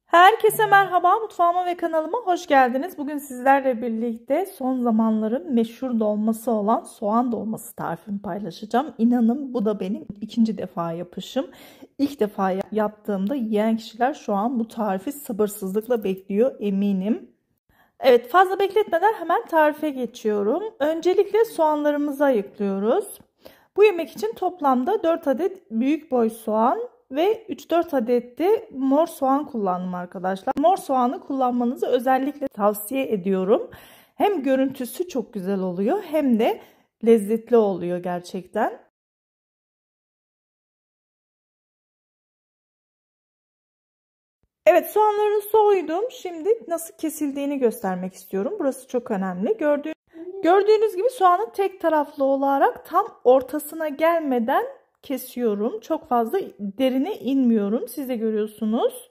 Herkese merhaba, mutfağıma ve kanalıma hoş geldiniz. Bugün sizlerle birlikte son zamanların meşhur dolması olan soğan dolması tarifimi paylaşacağım. İnanın bu da benim ikinci defa yapışım. İlk defa yaptığımda yiyen kişiler şu an bu tarifi sabırsızlıkla bekliyor eminim. Evet, fazla bekletmeden hemen tarife geçiyorum. Öncelikle soğanlarımızı ayıklıyoruz. Bu yemek için toplamda 4 adet büyük boy soğan ve 3-4 adet de mor soğan kullandım arkadaşlar. Mor soğanı kullanmanızı özellikle tavsiye ediyorum. Hem görüntüsü çok güzel oluyor hem de lezzetli oluyor gerçekten. Evet, soğanlarını soydum. Şimdi nasıl kesildiğini göstermek istiyorum. Burası çok önemli. Gördüğünüz gibi soğanı tek taraflı olarak tam ortasına gelmeden kesiyorum. Çok fazla derine inmiyorum. Siz de görüyorsunuz.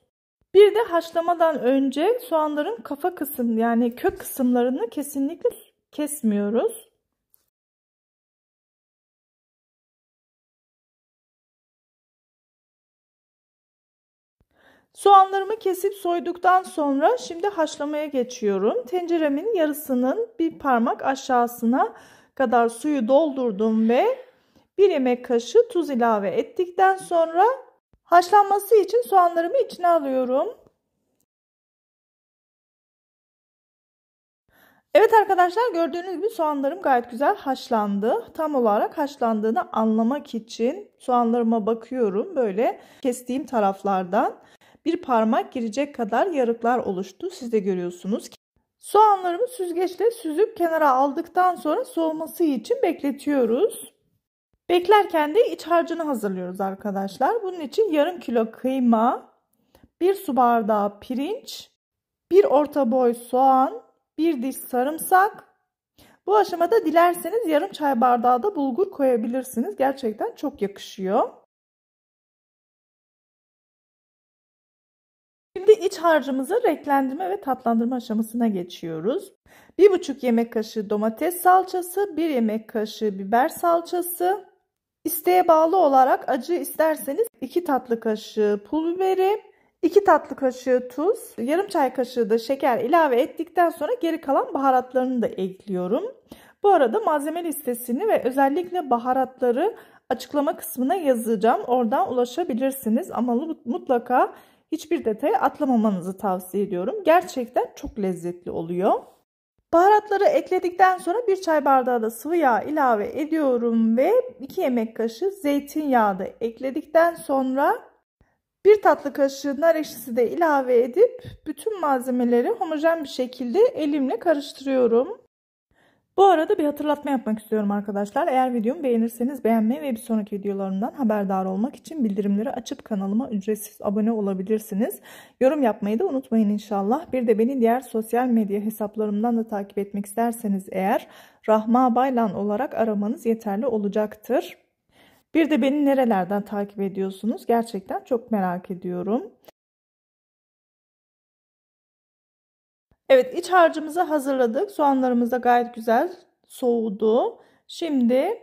Bir de haşlamadan önce soğanların kafa kısım yani kök kısımlarını kesinlikle kesmiyoruz. Soğanlarımı kesip soyduktan sonra şimdi haşlamaya geçiyorum. Tenceremin yarısının bir parmak aşağısına kadar suyu doldurdum ve 1 yemek kaşığı tuz ilave ettikten sonra haşlanması için soğanlarımı içine alıyorum. Evet arkadaşlar, gördüğünüz gibi soğanlarım gayet güzel haşlandı. Tam olarak haşlandığını anlamak için soğanlarıma bakıyorum. Böyle kestiğim taraflardan bir parmak girecek kadar yarıklar oluştu. Siz de görüyorsunuz. Soğanlarımı süzgeçle süzüp kenara aldıktan sonra soğuması için bekletiyoruz. Beklerken de iç harcını hazırlıyoruz arkadaşlar. Bunun için yarım kilo kıyma, 1 su bardağı pirinç, 1 orta boy soğan, 1 diş sarımsak. Bu aşamada dilerseniz yarım çay bardağı da bulgur koyabilirsiniz. Gerçekten çok yakışıyor. Şimdi iç harcımızı renklendirme ve tatlandırma aşamasına geçiyoruz. 1,5 yemek kaşığı domates salçası, 1 yemek kaşığı biber salçası. İsteğe bağlı olarak acı isterseniz 2 tatlı kaşığı pul biberi, 2 tatlı kaşığı tuz, yarım çay kaşığı da şeker ilave ettikten sonra geri kalan baharatlarını da ekliyorum. Bu arada malzeme listesini ve özellikle baharatları açıklama kısmına yazacağım. Oradan ulaşabilirsiniz ama mutlaka hiçbir detayı atlamamanızı tavsiye ediyorum. Gerçekten çok lezzetli oluyor. Baharatları ekledikten sonra 1 çay bardağı da sıvı yağ ilave ediyorum ve 2 yemek kaşığı zeytinyağı da ekledikten sonra 1 tatlı kaşığı nar ekşisi de ilave edip bütün malzemeleri homojen bir şekilde elimle karıştırıyorum. Bu arada bir hatırlatma yapmak istiyorum arkadaşlar. Eğer videomu beğenirseniz beğenmeyi ve bir sonraki videolarımdan haberdar olmak için bildirimleri açıp kanalıma ücretsiz abone olabilirsiniz. Yorum yapmayı da unutmayın inşallah. Bir de beni diğer sosyal medya hesaplarımdan da takip etmek isterseniz eğer Rahma Baylan olarak aramanız yeterli olacaktır. Bir de beni nerelerden takip ediyorsunuz? Gerçekten çok merak ediyorum. Evet, iç harcımızı hazırladık. Soğanlarımız da gayet güzel soğudu. Şimdi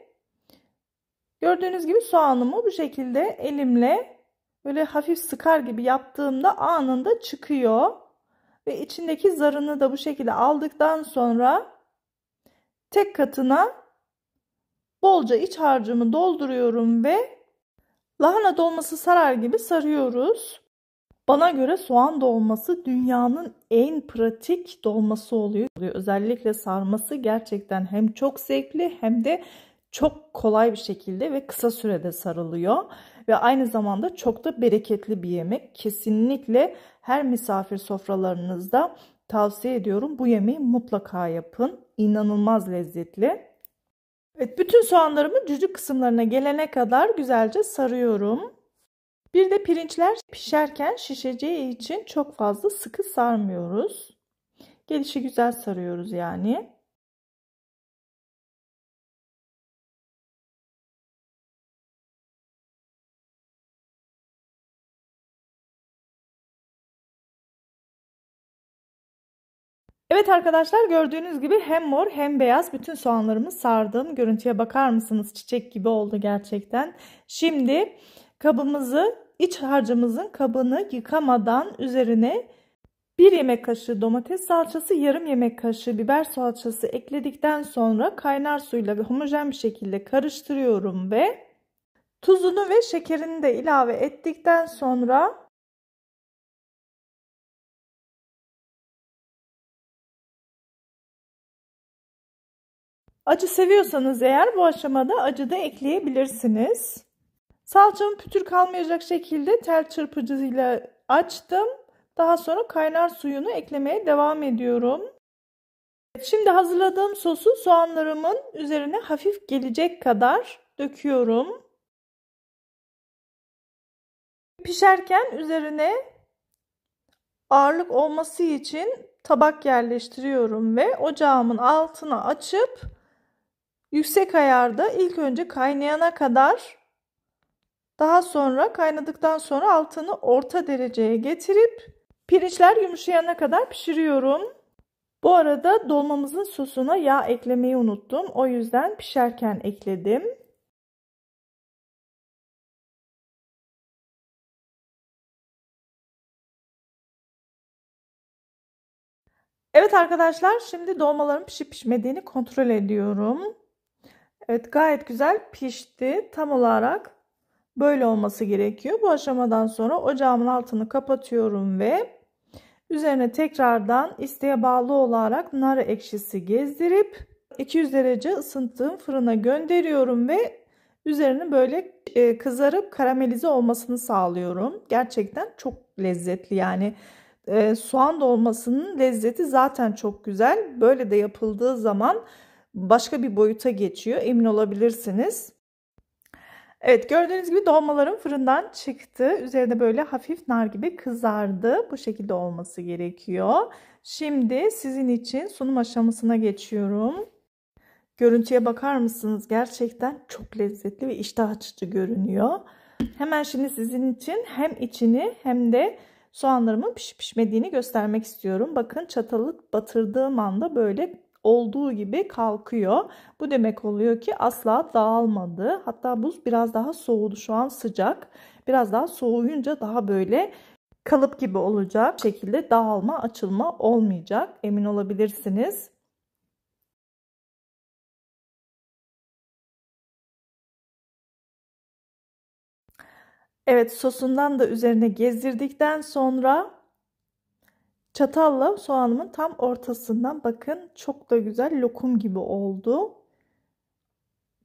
gördüğünüz gibi soğanımı bu şekilde elimle böyle hafif sıkar gibi yaptığımda anında çıkıyor. Ve içindeki zarını da bu şekilde aldıktan sonra tek katına bolca iç harcımı dolduruyorum ve lahana dolması sarar gibi sarıyoruz. Bana göre soğan dolması dünyanın en pratik dolması oluyor. Özellikle sarması gerçekten hem çok zevkli hem de çok kolay bir şekilde ve kısa sürede sarılıyor. Ve aynı zamanda çok da bereketli bir yemek. Kesinlikle her misafir sofralarınızda tavsiye ediyorum. Bu yemeği mutlaka yapın. İnanılmaz lezzetli. Evet, bütün soğanlarımı cücük kısımlarına gelene kadar güzelce sarıyorum. Bir de pirinçler pişerken şişeceği için çok fazla sıkı sarmıyoruz. Gelişi güzel sarıyoruz yani. Evet arkadaşlar, gördüğünüz gibi hem mor hem beyaz bütün soğanlarımı sardım. Görüntüye bakar mısınız? Çiçek gibi oldu gerçekten. Şimdi kabımızı iç harcımızın kabını yıkamadan üzerine 1 yemek kaşığı domates salçası, yarım yemek kaşığı biber salçası ekledikten sonra kaynar suyla homojen bir şekilde karıştırıyorum ve tuzunu ve şekerini de ilave ettikten sonra acı seviyorsanız eğer bu aşamada acı da ekleyebilirsiniz. Salçamı pütür kalmayacak şekilde tel çırpıcıyla açtım. Daha sonra kaynar suyunu eklemeye devam ediyorum. Şimdi hazırladığım sosu soğanlarımın üzerine hafif gelecek kadar döküyorum. Pişerken üzerine ağırlık olması için tabak yerleştiriyorum ve ocağımın altını açıp yüksek ayarda ilk önce kaynayana kadar, daha sonra kaynadıktan sonra altını orta dereceye getirip pirinçler yumuşayana kadar pişiriyorum. Bu arada dolmamızın sosuna yağ eklemeyi unuttum. O yüzden pişerken ekledim. Evet arkadaşlar, şimdi dolmaların pişip pişmediğini kontrol ediyorum. Evet, gayet güzel pişti. Tam olarak böyle olması gerekiyor. Bu aşamadan sonra ocağımın altını kapatıyorum ve üzerine tekrardan isteğe bağlı olarak nar ekşisi gezdirip 200 derece ısıttığım fırına gönderiyorum ve üzerine böyle kızarıp karamelize olmasını sağlıyorum. Gerçekten çok lezzetli yani. Soğan dolmasının lezzeti zaten çok güzel. Böyle de yapıldığı zaman başka bir boyuta geçiyor. Emin olabilirsiniz. Evet, gördüğünüz gibi dolmalarım fırından çıktı. Üzerinde böyle hafif nar gibi kızardı. Bu şekilde olması gerekiyor. Şimdi sizin için sunum aşamasına geçiyorum. Görüntüye bakar mısınız? Gerçekten çok lezzetli ve iştah açıcı görünüyor. Hemen şimdi sizin için hem içini hem de soğanlarımın pişip pişmediğini göstermek istiyorum. Bakın, çatalı batırdığım anda böyle olduğu gibi kalkıyor. Bu demek oluyor ki asla dağılmadı. Hatta buz biraz daha soğudu. Şu an sıcak. Biraz daha soğuyunca daha böyle kalıp gibi olacak. Bu şekilde dağılma, açılma olmayacak. Emin olabilirsiniz. Evet, sosundan da üzerine gezdirdikten sonra çatalla soğanımın tam ortasından, bakın, çok da güzel lokum gibi oldu.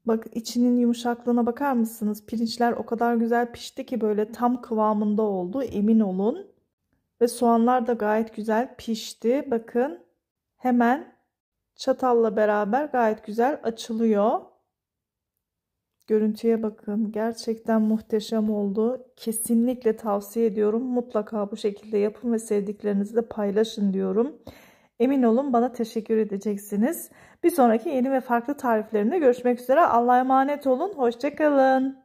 Bakın, içinin yumuşaklığına bakar mısınız? Pirinçler o kadar güzel pişti ki böyle tam kıvamında oldu, emin olun. Ve soğanlar da gayet güzel pişti. Bakın, hemen çatalla beraber gayet güzel açılıyor. Görüntüye bakın. Gerçekten muhteşem oldu. Kesinlikle tavsiye ediyorum. Mutlaka bu şekilde yapın ve sevdiklerinizle paylaşın diyorum. Emin olun bana teşekkür edeceksiniz. Bir sonraki yeni ve farklı tariflerimde görüşmek üzere. Allah'a emanet olun. Hoşça kalın.